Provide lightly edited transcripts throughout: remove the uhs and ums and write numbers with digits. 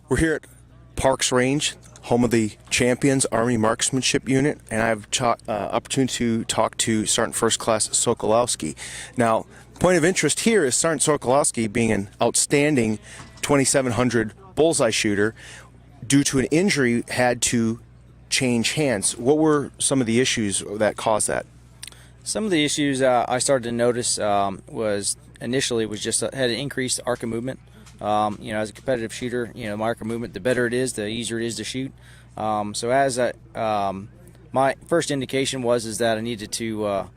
We're here at Parks Range, home of the Champions Army Marksmanship Unit, and I have opportunity to talk to Sergeant First Class Sokolowski. Now, point of interest here is Sergeant Sokolowski being an outstanding 2700 bullseye shooter, due to an injury, had to change hands. What were some of the issues that caused that? Some of the issues I started to notice was initially just had an increased arc of movement. As a competitive shooter, my arc of movement, the better it is, the easier it is to shoot. My first indication was that I needed to do a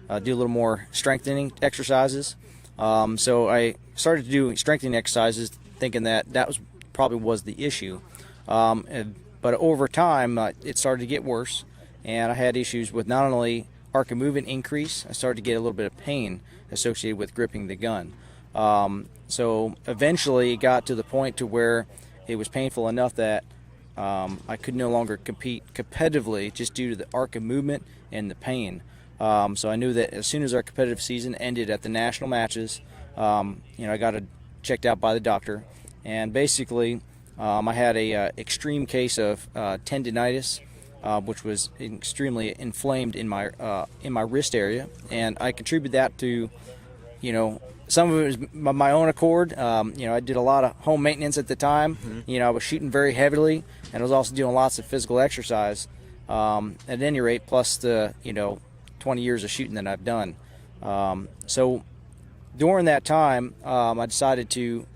little more strengthening exercises. So I started to do strengthening exercises, thinking that was probably the issue. But over time, it started to get worse, and I had issues with not only arc of movement increase, I started to get a little bit of pain associated with gripping the gun. So eventually it got to the point to where it was painful enough that I could no longer compete competitively just due to the arc of movement and the pain. So I knew that as soon as our competitive season ended at the national matches, I got it checked out by the doctor, and basically I had a extreme case of tendinitis, which was extremely inflamed in my wrist area, and I contribute that to, some of it was my own accord. I did a lot of home maintenance at the time. Mm-hmm. I was shooting very heavily, and I was also doing lots of physical exercise. At any rate, plus the 20 years of shooting that I've done. So during that time, I decided to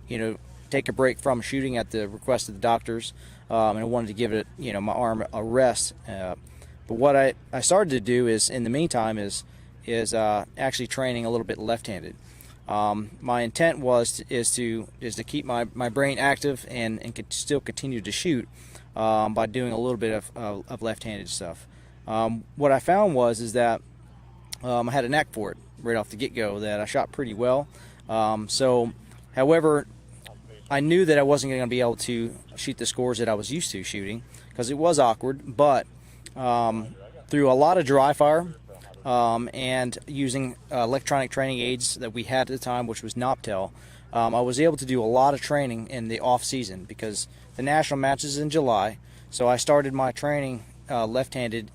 take a break from shooting at the request of the doctors, and I wanted to give it my arm a rest. But what I started to do is, in the meantime, is actually training a little bit left-handed. My intent is to keep my brain active and could still continue to shoot by doing a little bit of left-handed stuff. What I found is that I had a knack for it right off the get-go, that I shot pretty well. However, I knew that I wasn't going to be able to shoot the scores that I was used to shooting, because it was awkward. But through a lot of dry fire, and using electronic training aids that we had at the time, which was Noptel, I was able to do a lot of training in the off season, because the national match is in July. So I started my training left-handed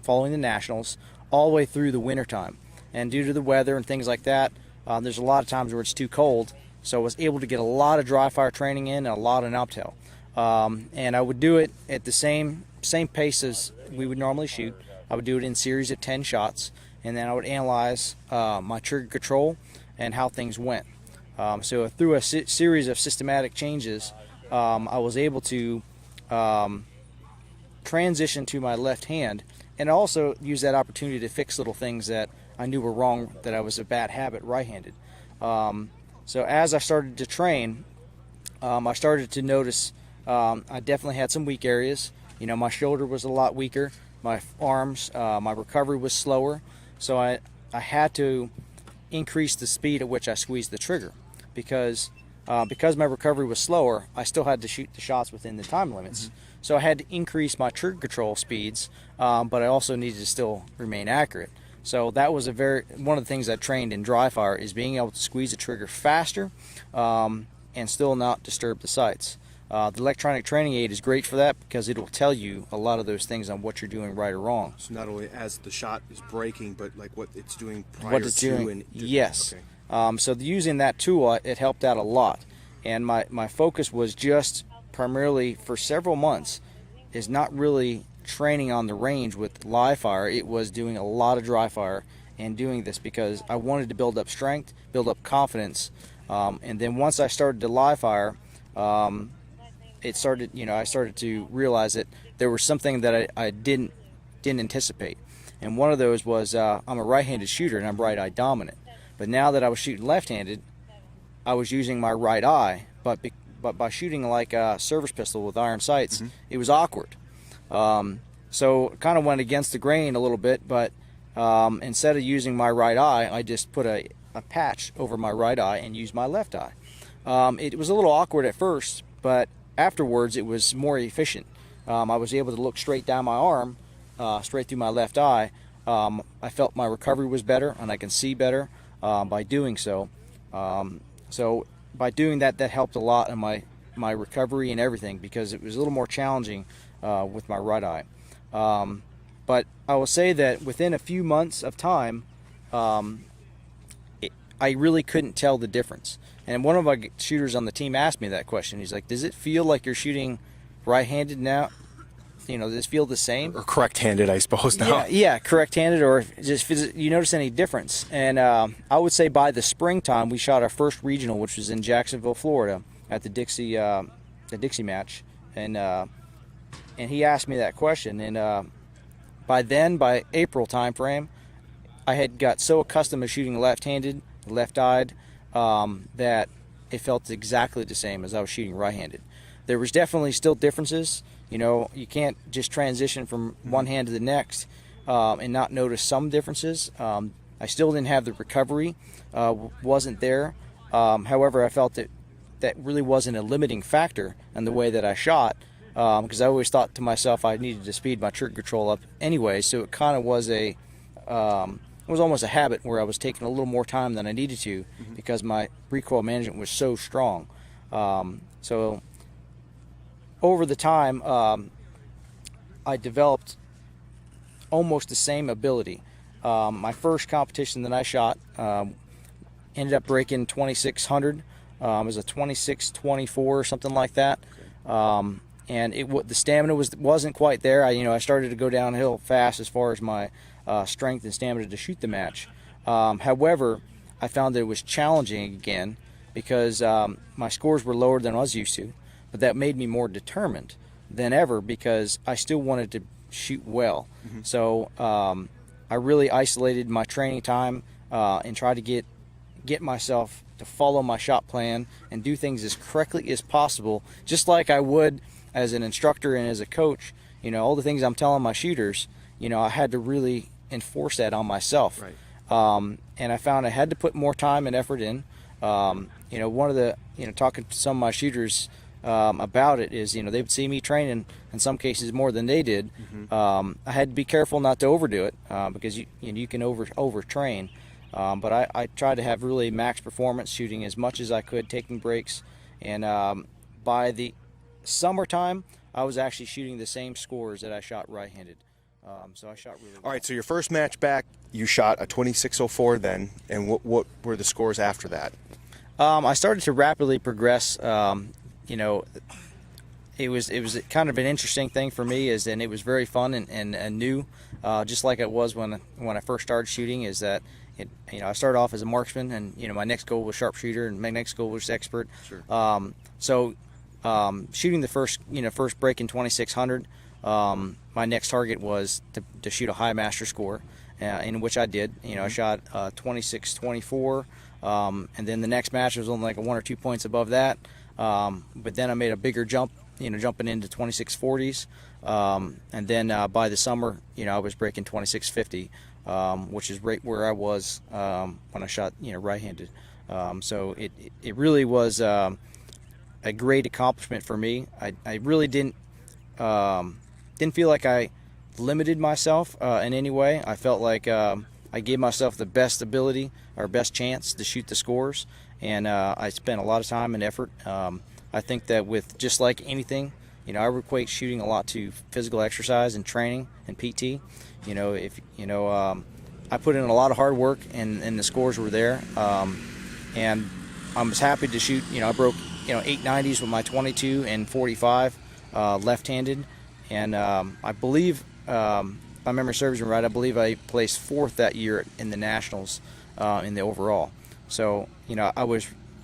following the nationals all the way through the wintertime. And due to the weather and things like that, there's a lot of times where it's too cold. So I was able to get a lot of dry fire training in and a lot of Noptel. And I would do it at the same pace as we would normally shoot. I would do it in series of 10 shots, and then I would analyze my trigger control and how things went. So through a series of systematic changes, I was able to transition to my left hand, and also use that opportunity to fix little things that I knew were wrong, that I was a bad habit right-handed. So as I started to train, I started to notice I definitely had some weak areas. My shoulder was a lot weaker. My arms, my recovery was slower, so I had to increase the speed at which I squeezed the trigger, because my recovery was slower, I still had to shoot the shots within the time limits. Mm-hmm. So I had to increase my trigger control speeds, but I also needed to still remain accurate. So that was one of the things I trained in dry fire, is being able to squeeze the trigger faster and still not disturb the sights. The electronic training aid is great for that, because it will tell you a lot of those things on what you're doing right or wrong. So not only as the shot is breaking, but like what it's doing prior what it's to. Doing, yes. Okay. So using that tool, it helped out a lot. And my focus was just primarily for several months is not really training on the range with live fire. It was doing a lot of dry fire and doing this because I wanted to build up strength, build up confidence. And then once I started to live fire, I started to realize that there was something that I didn't anticipate. And one of those was I'm a right-handed shooter and I'm right-eye dominant. But now that I was shooting left-handed, I was using my right eye, but by shooting like a service pistol with iron sights, mm-hmm. It was awkward. So it kind of went against the grain a little bit, but instead of using my right eye, I just put a patch over my right eye and used my left eye. It was a little awkward at first, but afterwards it was more efficient. I was able to look straight down my arm, straight through my left eye. I felt my recovery was better and I can see better by doing so. So by doing that, that helped a lot in my my recovery and everything, because it was a little more challenging with my right eye. But I will say that within a few months of time, I really couldn't tell the difference. And one of my shooters on the team asked me that question. He's like, "Does it feel like you're shooting right-handed now? Does it feel the same?" Or correct-handed, I suppose now. Yeah, correct-handed, or just you notice any difference? And I would say by the springtime, we shot our first regional, which was in Jacksonville, Florida, at the Dixie match, and he asked me that question. And by April timeframe, I had got so accustomed to shooting left-handed, left-eyed, that it felt exactly the same as I was shooting right-handed. There was definitely still differences. You can't just transition from one hand to the next and not notice some differences. I still didn't have the recovery, wasn't there. However, I felt that really wasn't a limiting factor in the way that I shot, because I always thought to myself I needed to speed my trigger control up anyway. So it kind of was it was almost a habit where I was taking a little more time than I needed to, because my recoil management was so strong. So over the time, I developed almost the same ability. My first competition that I shot ended up breaking 2600. It was a 26-24 or something like that. And the stamina wasn't quite there. I started to go downhill fast as far as my strength and stamina to shoot the match. However, I found that it was challenging again, because my scores were lower than I was used to. But that made me more determined than ever, because I still wanted to shoot well. So I really isolated my training time and tried to get myself to follow my shot plan and do things as correctly as possible, just like I would as an instructor and as a coach. All the things I'm telling my shooters, I had to really enforce that on myself. Right. And I found I had to put more time and effort in. One of the, talking to some of my shooters about it is, they would see me training in some cases more than they did. I had to be careful not to overdo it, because you can overtrain. But I tried to have really max performance, shooting as much as I could, taking breaks. And by the summertime, I was actually shooting the same scores that I shot right-handed. So I shot really well. All right, so your first match back, you shot a 26:04 then, and what were the scores after that? I started to rapidly progress. It was kind of an interesting thing for me, and it was very fun and new, just like it was when I first started shooting. Is that I started off as a marksman, and my next goal was sharpshooter, and my next goal was expert. Sure. Shooting the first break in 2600, my next target was to shoot a high master score, in which I did. I shot 26-24, and then the next match was only like 1 or 2 points above that. But then I made a bigger jump, jumping into 2640s, and then by the summer, I was breaking 2650, which is right where I was when I shot, right-handed. So it really was a great accomplishment for me. I really didn't feel like I limited myself in any way. I felt like I gave myself the best ability or best chance to shoot the scores. And I spent a lot of time and effort. I think that with just like anything, I would equate shooting a lot to physical exercise and training and PT. I put in a lot of hard work, and the scores were there. And I was happy to shoot. I broke 890s with my 22 and 45 left-handed, and I believe, if my memory serves me right, I believe I placed 4th that year in the nationals in the overall. So I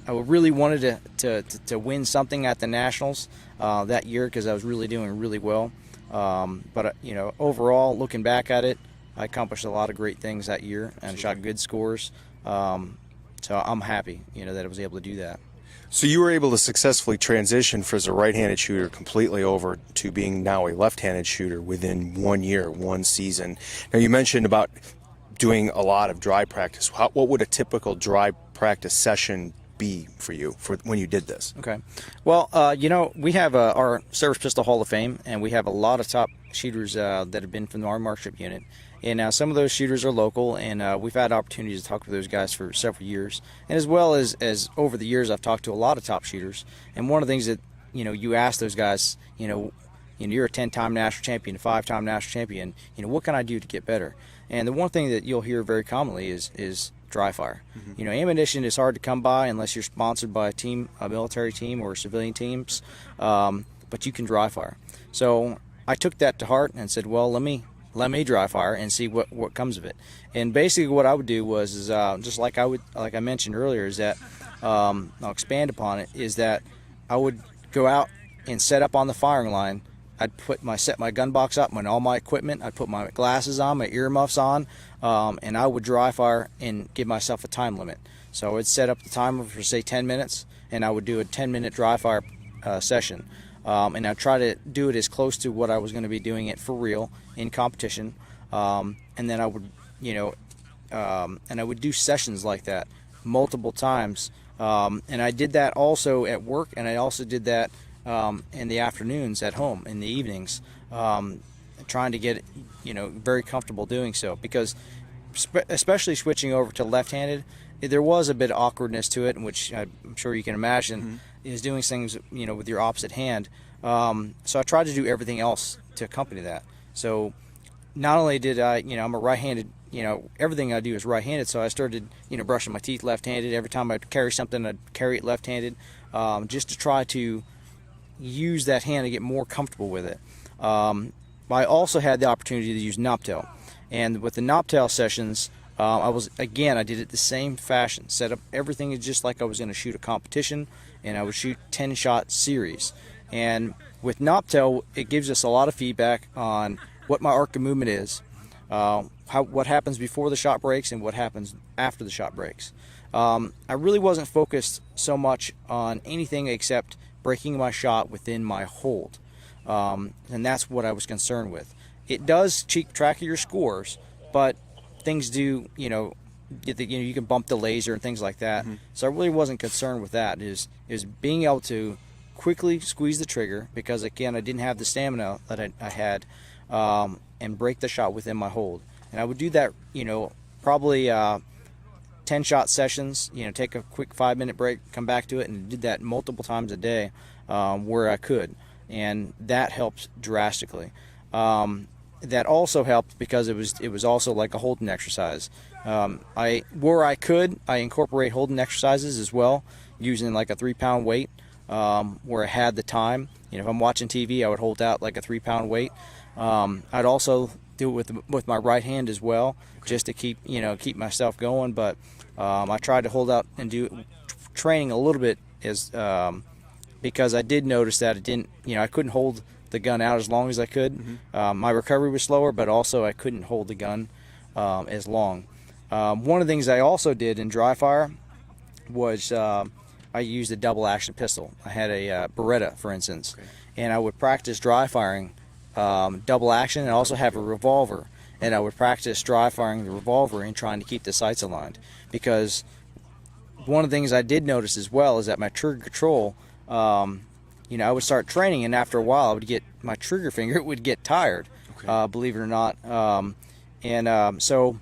really wanted to win something at the nationals that year, because I was really doing really well. But overall, looking back at it, I accomplished a lot of great things that year and shot good scores. So I'm happy, that I was able to do that. So you were able to successfully transition from as a right-handed shooter completely over to being now a left-handed shooter within 1 year, 1 season. Now, you mentioned about doing a lot of dry practice. What would a typical dry practice session be for you when you did this? Okay. Well, we have our Service Pistol Hall of Fame, and we have a lot of top shooters that have been from the Army Marksmanship Unit. And some of those shooters are local, and we've had opportunities to talk with those guys for several years. And as well as over the years, I've talked to a lot of top shooters. And one of the things that you ask those guys, you're a 10-time national champion, a 5-time national champion. What can I do to get better? And the one thing that you'll hear very commonly is dry fire. Ammunition is hard to come by unless you're sponsored by a military team or civilian teams, but you can dry fire. So I took that to heart and said, well, let me dry fire and see what comes of it. And basically what I would do was just like I mentioned earlier, is that I'll expand upon it, is that I would go out and set up on the firing line. I'd set my gun box up and all my equipment. I'd put my glasses on, my earmuffs on, and I would dry fire and give myself a time limit. So I would set up the timer for say 10 minutes, and I would do a 10-minute dry fire session. And I'd try to do it as close to what I was going to be doing it for real in competition. And then I would, and I would do sessions like that multiple times. And I did that also at work, and I also did that in the afternoons at home, in the evenings, trying to get very comfortable doing so, because especially switching over to left-handed, there was a bit of awkwardness to it, which I'm sure you can imagine, is doing things with your opposite hand. So I tried to do everything else to accompany that. So not only did I, I'm a right-handed, everything I do is right-handed, so I started brushing my teeth left-handed. Every time I'd carry something, I'd carry it left-handed, just to try to use that hand to get more comfortable with it. I also had the opportunity to use Knoptail, and with the Knoptail sessions, I did it the same fashion, set up everything just like I was going to shoot a competition, and I would shoot 10-shot series. And with Knoptail, it gives us a lot of feedback on what my arc of movement is, what happens before the shot breaks and what happens after the shot breaks. I really wasn't focused so much on anything except breaking my shot within my hold, and that's what I was concerned with. It does keep track of your scores, but things do, you can bump the laser and things like that. So I really wasn't concerned with that. Is being able to quickly squeeze the trigger, because again I didn't have the stamina that I had, and break the shot within my hold. And I would do that, probably 10-shot sessions, take a quick 5-minute break, come back to it, and did that multiple times a day where I could, and that helped drastically. That also helped because it was also like a holding exercise. Where I could, I incorporate holding exercises as well, using like a 3-pound weight, where I had the time. If I'm watching TV, I would hold out like a 3-pound weight. I'd also do it with my right hand as well, just to keep myself going. But I tried to hold out and do training a little bit because I did notice that I couldn't hold the gun out as long as I could. My recovery was slower, but also I couldn't hold the gun as long. One of the things I also did in dry fire was I used a double action pistol. I had a Beretta, for instance, and I would practice dry firing double action, and also have a revolver, and I would practice dry firing the revolver and trying to keep the sights aligned, because one of the things I did notice as well is that my trigger control, I would start training, and after a while I would get my trigger finger would get tired, believe it or not. So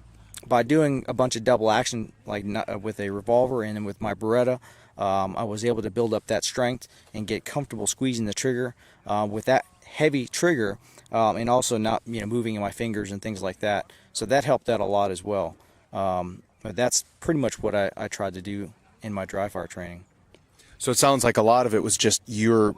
by doing a bunch of double action, like with a revolver and then with my Beretta, I was able to build up that strength and get comfortable squeezing the trigger with that heavy trigger, and also not moving in my fingers and things like that. So that helped out a lot as well. But that's pretty much what I tried to do in my dry fire training. So it sounds like a lot of it was just you're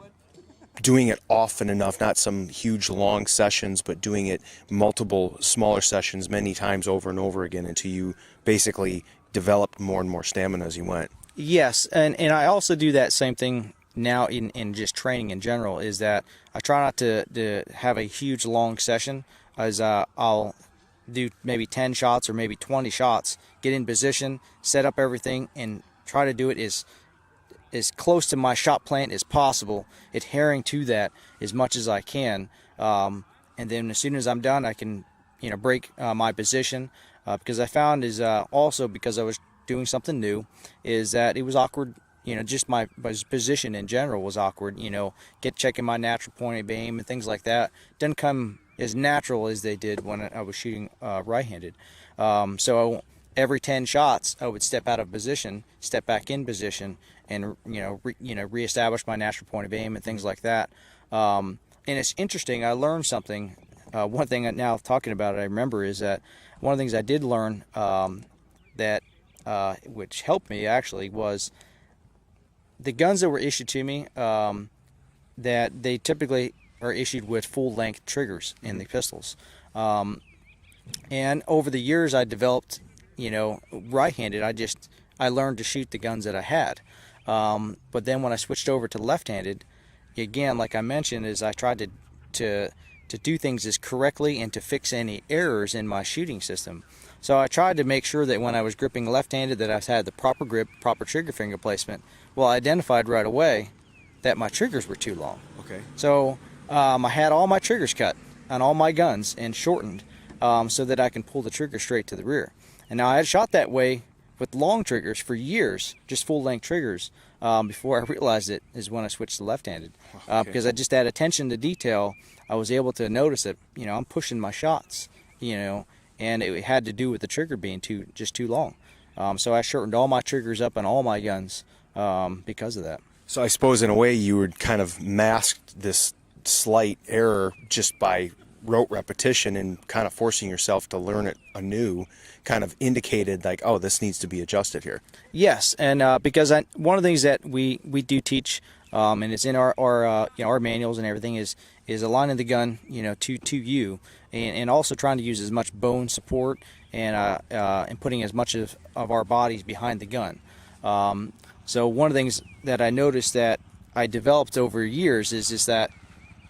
doing it often enough, not some huge long sessions, but doing it multiple smaller sessions many times over and over again until you basically developed more and more stamina as you went. Yes, and I also do that same thing now in just training in general, is that I try not to have a huge long session, as I'll do maybe 10 shots or maybe 20 shots, get in position, set up everything, and try to do it as close to my shot plan as possible, adhering to that as much as I can. And then as soon as I'm done, I can break my position, because I found is also because I was doing something new, is that it was awkward. Just my position in general was awkward. Checking my natural point of aim and things like that didn't come as natural as they did when I was shooting right-handed. So every 10 shots, I would step out of position, step back in position, and reestablish my natural point of aim and things like that. And it's interesting. I learned something. One thing now talking about it, I remember is that one of the things I did learn that which helped me actually was the guns that were issued to me. That they typically are issued with full-length triggers in the pistols. And over the years, I developed, right-handed. I learned to shoot the guns that I had. But then when I switched over to left-handed, again, like I mentioned, is I tried to do things as correctly and to fix any errors in my shooting system. So I tried to make sure that when I was gripping left-handed that I had the proper grip, proper trigger finger placement. Well, I identified right away that my triggers were too long. Okay. So I had all my triggers cut on all my guns and shortened so that I can pull the trigger straight to the rear. And now I had shot that way with long triggers for years, just full-length triggers, before I realized it is when I switched to left-handed. Because I just had attention to detail, I was able to notice that, I'm pushing my shots, and it had to do with the trigger being too long. So I shortened all my triggers up on all my guns because of that. So I suppose in a way you would kind of masked this slight error just by rote repetition and kind of forcing yourself to learn it anew, kind of indicated like, oh, this needs to be adjusted here. Yes, and because one of the things that we do teach, and it's in our manuals and everything, is aligning the gun to you, and also trying to use as much bone support and putting as much of our bodies behind the gun. So one of the things that I noticed that I developed over years is that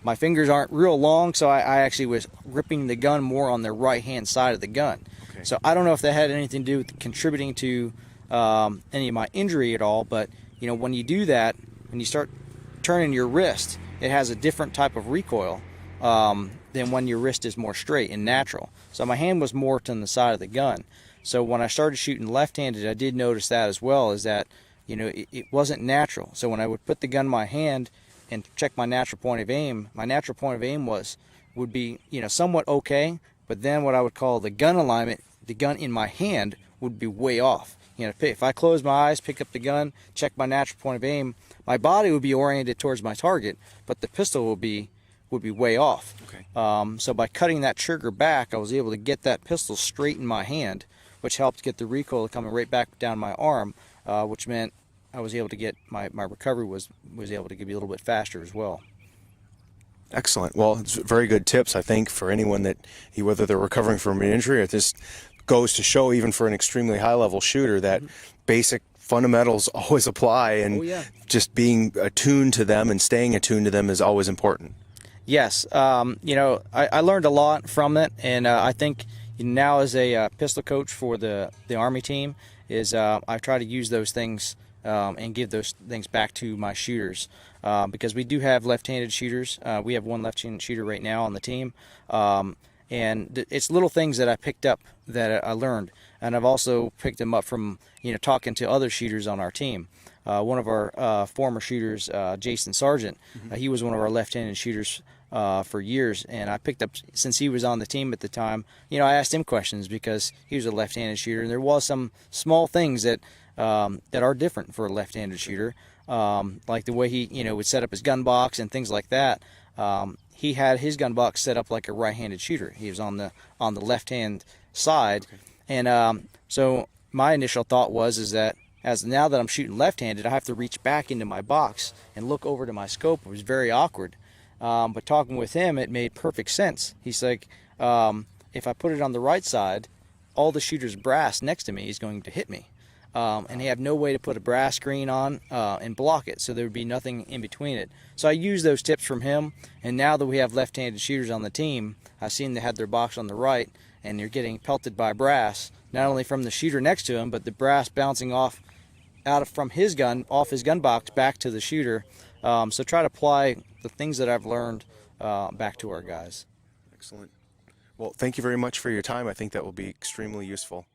my fingers aren't real long, so I actually was gripping the gun more on the right-hand side of the gun. Okay. So I don't know if that had anything to do with contributing to any of my injury at all, but when you do that, when you start turning your wrist, it has a different type of recoil than when your wrist is more straight and natural. So my hand was more to the side of the gun. So when I started shooting left-handed, I did notice that as well, is that it wasn't natural. So when I would put the gun in my hand and check my natural point of aim, my natural point of aim would be somewhat okay, but then what I would call the gun alignment, the gun in my hand would be way off. If I close my eyes, pick up the gun, check my natural point of aim, my body would be oriented towards my target, but the pistol would be way off. Okay. So by cutting that trigger back, I was able to get that pistol straight in my hand, which helped get the recoil coming right back down my arm, which meant I was able to get my recovery was able to be a little bit faster as well. Excellent. Well, it's very good tips, I think, for anyone that whether they're recovering from an injury or this goes to show, even for an extremely high-level shooter, that basic fundamentals always apply, and just being attuned to them and staying attuned to them is always important. Yes. I learned a lot from it, and I think now as a pistol coach for the Army team, I try to use those things and give those things back to my shooters, because we do have left-handed shooters. We have one left-handed shooter right now on the team, and it's little things that I picked up that I learned, and I've also picked them up from talking to other shooters on our team. One of our former shooters, Jason Sargent, he was one of our left-handed shooters for years, and I picked up, since he was on the team at the time, I asked him questions because he was a left-handed shooter, and there was some small things that are different for a left-handed shooter, like the way he would set up his gun box and things like that. He had his gun box set up like a right-handed shooter. He was on the left-hand side, and so my initial thought was that now that I'm shooting left-handed, I have to reach back into my box and look over to my scope. It was very awkward. But talking with him, it made perfect sense. He's like, if I put it on the right side, all the shooter's brass next to me is going to hit me. And they have no way to put a brass screen on and block it, so there would be nothing in between it. So I used those tips from him, and now that we have left-handed shooters on the team, I've seen they have their box on the right, and they're getting pelted by brass, not only from the shooter next to him, but the brass bouncing off from his gun, off his gun box, back to the shooter. So try to apply the things that I've learned back to our guys. Excellent. Well, thank you very much for your time. I think that will be extremely useful.